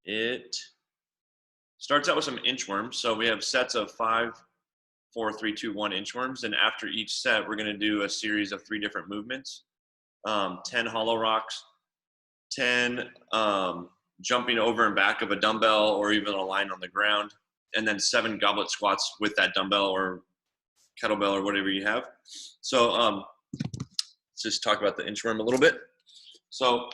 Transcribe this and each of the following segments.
It starts out with some inchworms. So we have sets of 5, 4, 3, 2, 1 inchworms. And after each set, we're going to do a series of 3 different movements. 10 hollow rocks, 10 jumping over and back of a dumbbell or even a line on the ground, and then 7 goblet squats with that dumbbell or kettlebell or whatever you have. So let's just talk about the inchworm a little bit. So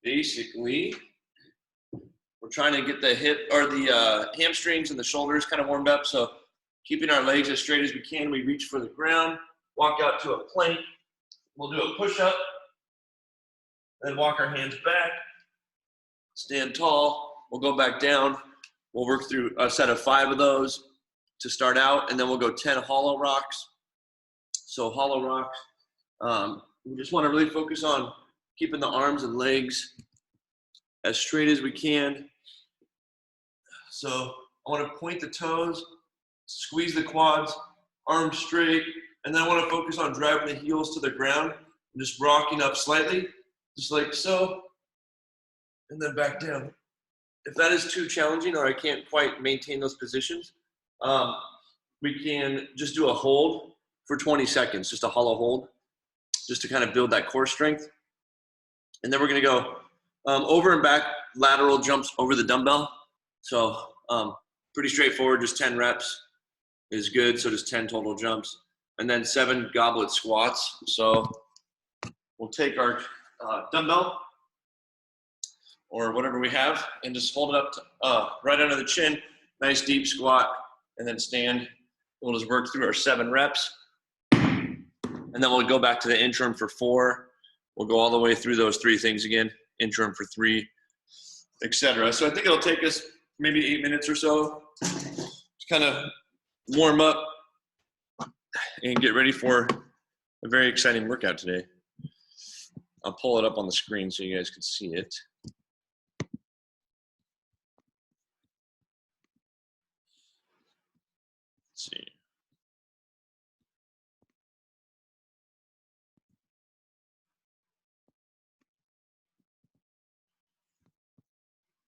basically, we're trying to get the hip or the hamstrings and the shoulders kind of warmed up. So keeping our legs as straight as we can, we reach for the ground, walk out to a plank. We'll do a push-up, then walk our hands back, stand tall. We'll go back down. We'll work through a set of 5 of those to start out, and then we'll go 10 hollow rocks. So hollow rocks, we just want to really focus on keeping the arms and legs as straight as we can. So I want to point the toes, squeeze the quads, arms straight, and then I want to focus on driving the heels to the ground and just rocking up slightly, just like so, and then back down. If that is too challenging or I can't quite maintain those positions, we can just do a hold for 20 seconds, just a hollow hold, just to kind of build that core strength. And then we're going to go over and back lateral jumps over the dumbbell. So pretty straightforward, just 10 reps is good. So just 10 total jumps. And then 7 goblet squats. So we'll take our dumbbell or whatever we have and just hold it up to, right under the chin. Nice deep squat, and then stand. We'll just work through our 7 reps. And then we'll go back to the inchworm for 4. We'll go all the way through those 3 things again. Inchworm for 3, etc. So I think it'll take us maybe 8 minutes or so to kind of warm up and get ready for a very exciting workout today. I'll pull it up on the screen so you guys can see it. Let's see.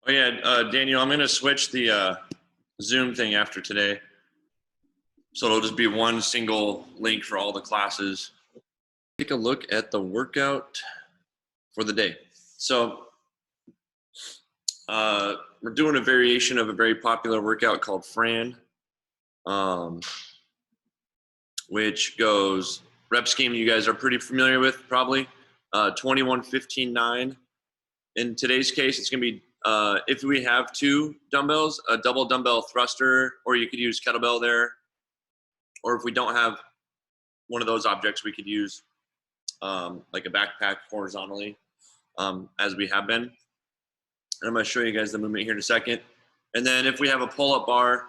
Oh yeah, Daniel, I'm gonna switch the Zoom thing after today. So it'll just be one single link for all the classes. Take a look at the workout for the day. So we're doing a variation of a very popular workout called Fran, which goes rep scheme you guys are pretty familiar with probably, 21, 15, 9. In today's case, it's gonna be, if we have 2 dumbbells, a double dumbbell thruster, or you could use kettlebell there. Or if we don't have one of those objects, we could use like a backpack horizontally, as we have been. And I'm going to show you guys the movement here in a second. And then if we have a pull-up bar,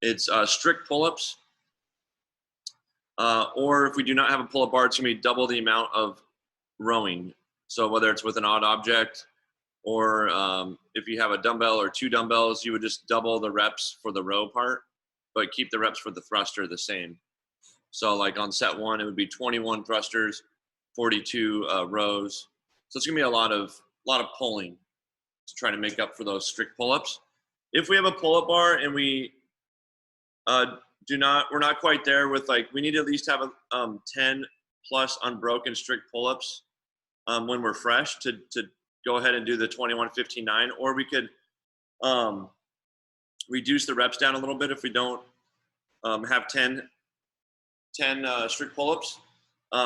it's strict pull-ups. Or if we do not have a pull-up bar, it's going to be double the amount of rowing. So whether it's with an odd object, or if you have a dumbbell or 2 dumbbells, you would just double the reps for the row part, but keep the reps for the thruster the same. So like on set 1, it would be 21 thrusters, 42 rows. So it's gonna be a lot of pulling to try to make up for those strict pull-ups. If we have a pull-up bar and we we're not quite there with, like, we need to at least have a 10 plus unbroken strict pull-ups when we're fresh to go ahead and do the 21, 15, 9, or we could reduce the reps down a little bit if we don't have 10 strict pull-ups.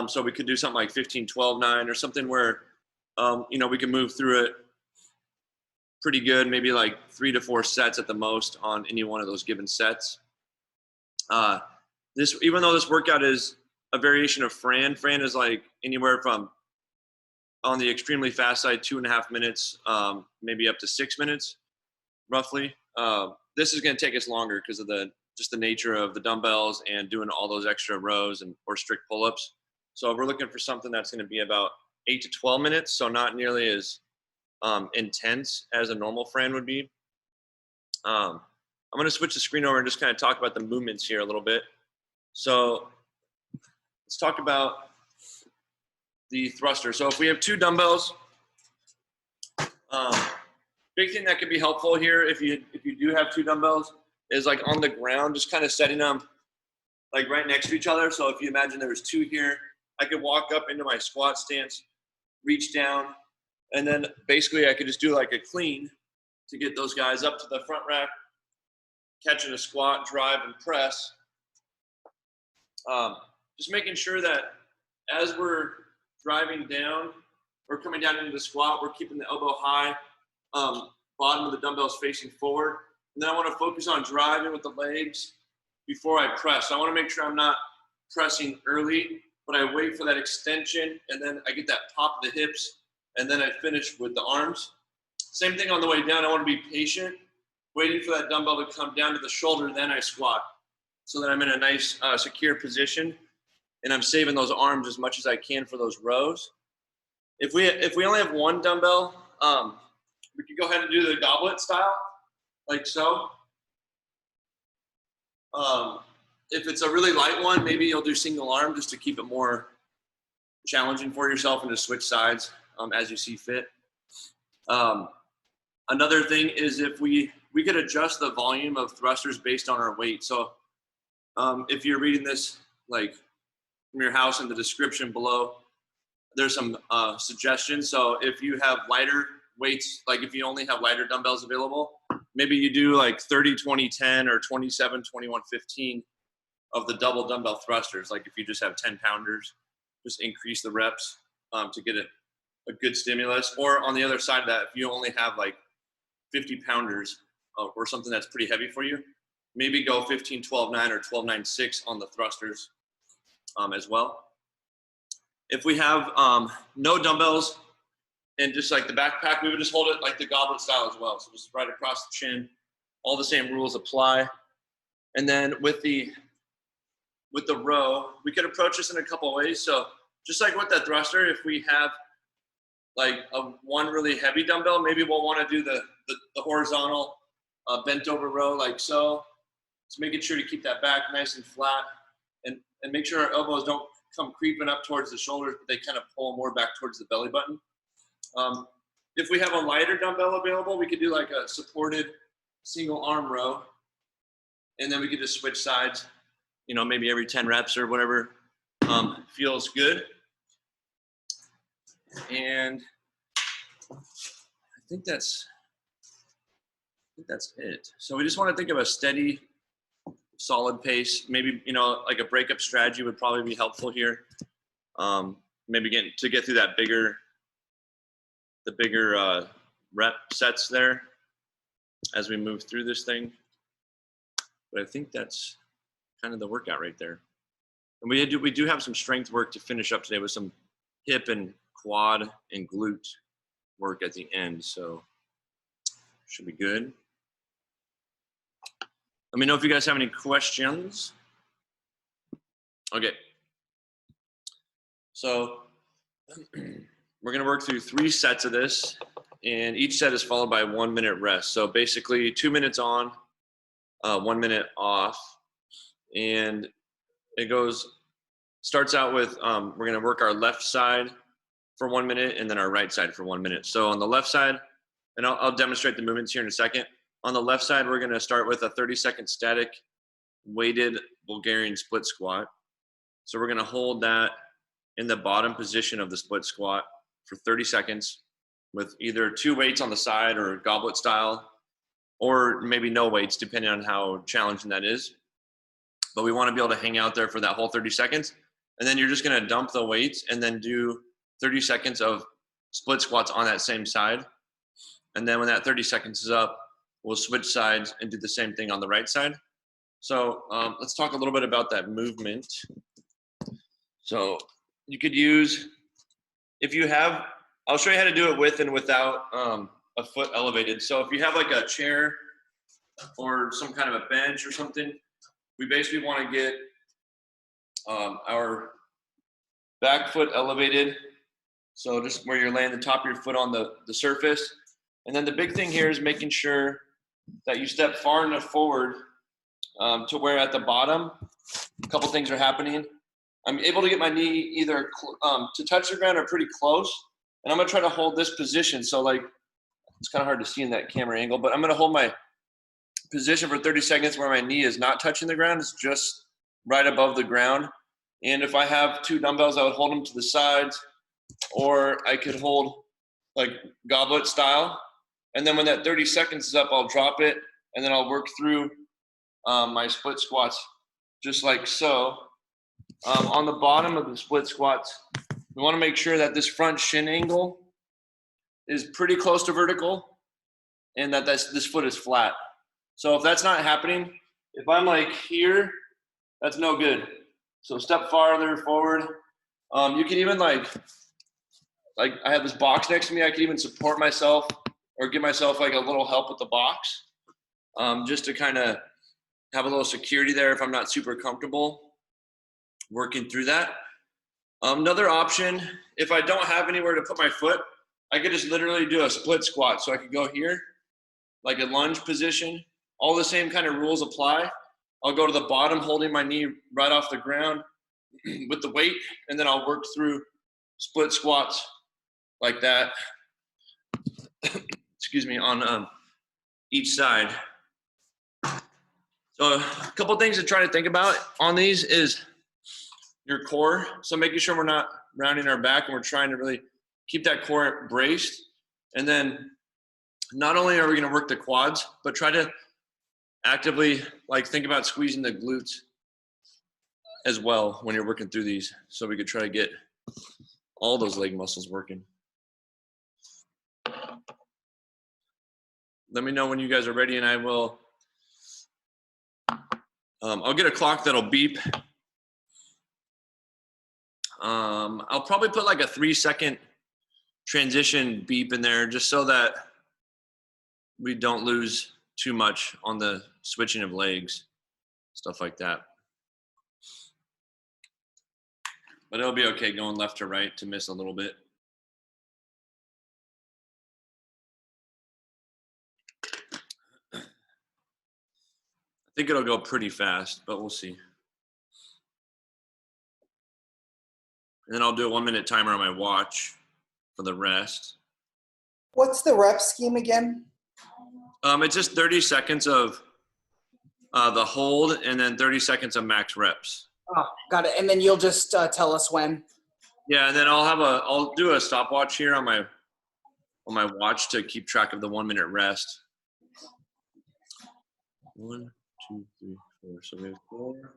So we could do something like 15, 12, 9, or something where, we can move through it pretty good, maybe like 3 to 4 sets at the most on any one of those given sets. Even though this workout is a variation of Fran is like anywhere from, on the extremely fast side, 2.5 minutes, maybe up to 6 minutes, roughly. This is going to take us longer because of just the nature of the dumbbells and doing all those extra rows or strict pull-ups. So we're looking for something that's going to be about 8 to 12 minutes, so not nearly as intense as a normal Fran would be. I'm going to switch the screen over and just kind of talk about the movements here a little bit. So let's talk about the thruster. So if we have 2 dumbbells, Big thing that could be helpful here if you do have 2 dumbbells is like on the ground, just kind of setting them like right next to each other. So if you imagine there was 2 here, I could walk up into my squat stance, reach down, and then basically I could just do like a clean to get those guys up to the front rack, catching a squat, drive, and press. Just making sure that as we're driving down or coming down into the squat, we're keeping the elbow high, bottom of the dumbbells facing forward. And then I want to focus on driving with the legs before I press. So I want to make sure I'm not pressing early, but I wait for that extension, and then I get that pop of the hips, and then I finish with the arms. Same thing on the way down. I want to be patient, waiting for that dumbbell to come down to the shoulder, then I squat, so that I'm in a nice secure position, and I'm saving those arms as much as I can for those rows. If we only have 1 dumbbell, we could go ahead and do the goblet style, like so. If it's a really light one, maybe you'll do single arm just to keep it more challenging for yourself and to switch sides as you see fit. Another thing is if we could adjust the volume of thrusters based on our weight. So if you're reading this like from your house, in the description below, there's some suggestions. So if you have lighter weights, like if you only have lighter dumbbells available, maybe you do like 30, 20, 10 or 27, 21, 15 of the double dumbbell thrusters. Like if you just have 10 pounders, just increase the reps to get a good stimulus. Or on the other side of that, if you only have like 50 pounders or something that's pretty heavy for you, maybe go 15, 12, 9 or 12, 9, 6 on the thrusters as well. If we have no dumbbells and just like the backpack, we would just hold it like the goblet style as well. So just right across the chin, all the same rules apply. And then with the row, we could approach this in a couple of ways. So just like with that thruster, if we have like one really heavy dumbbell, maybe we'll want to do the horizontal bent over row like so. So making sure to keep that back nice and flat, and make sure our elbows don't come creeping up towards the shoulders, but they kind of pull more back towards the belly button. If we have a lighter dumbbell available, we could do like a supported single arm row, and then we could just switch sides, you know, maybe every 10 reps or whatever feels good. And I think that's it. So we just want to think of a steady, solid pace. Maybe, you know, like a breakup strategy would probably be helpful here. Maybe get through that bigger rep sets there as we move through this thing. But I think that's kind of the workout right there. And we do have some strength work to finish up today with some hip and quad and glute work at the end, so should be good. Let me know if you guys have any questions. Okay. So we're gonna work through 3 sets of this, and each set is followed by 1 minute rest. So basically 2 minutes on, 1 minute off, and it starts out with, we're gonna work our left side for 1 minute and then our right side for 1 minute. So on the left side, and I'll demonstrate the movements here in a second. On the left side, we're gonna start with a 30-second static weighted Bulgarian split squat. So we're gonna hold that in the bottom position of the split squat for 30 seconds with either 2 weights on the side or goblet style, or maybe no weights, depending on how challenging that is. But we wanna be able to hang out there for that whole 30 seconds. And then you're just gonna dump the weights and then do 30 seconds of split squats on that same side. And then when that 30 seconds is up, we'll switch sides and do the same thing on the right side. So let's talk a little bit about that movement. So you could use, if you have, I'll show you how to do it with and without a foot elevated. So if you have like a chair or some kind of a bench or something, we basically want to get our back foot elevated. So just where you're laying the top of your foot on the surface. And then the big thing here is making sure that you step far enough forward to where at the bottom, a couple things are happening. I'm able to get my knee either to touch the ground or pretty close. And I'm gonna try to hold this position. So like It's kind of hard to see in that camera angle, but I'm going to hold my position for 30 seconds where my knee is not touching the ground. It's just right above the ground. And if I have 2 dumbbells, I would hold them to the sides, or I could hold like goblet style. And then when that 30 seconds is up, I'll drop it, and then I'll work through my split squats just like so. On the bottom of the split squats, we want to make sure that this front shin angle is pretty close to vertical and that this foot is flat. So if that's not happening, if I'm like here, that's no good. So step farther forward. You can even like I have this box next to me. I can even support myself or give myself like a little help with the box, just to kind of have a little security there if I'm not super comfortable working through that. Another option, if I don't have anywhere to put my foot, I could just literally do a split squat. So I could go here, like a lunge position. All the same kind of rules apply. I'll go to the bottom, holding my knee right off the ground with the weight, and then I'll work through split squats like that. Excuse me, on each side. So a couple things to try to think about on these is your core. So making sure we're not rounding our back and we're trying to really keep that core braced. And then not only are we going to work the quads, but try to actively like think about squeezing the glutes as well when you're working through these. So we could try to get all those leg muscles working. Let me know when you guys are ready, and I will I'll get a clock that'll beep. I'll probably put like a 3-second transition beep in there just so that we don't lose too much on the switching of legs, stuff like that. But it'll be okay going left to right to miss a little bit. I think it'll go pretty fast, but we'll see. And then I'll do a 1-minute timer on my watch for the rest. What's the rep scheme again? It's just 30 seconds of the hold and then 30 seconds of max reps. Oh, got it. And then you'll just tell us when. Yeah, and then I'll do a stopwatch here on my watch to keep track of the 1-minute rest. 1, 2, 3, 4. So we have 4,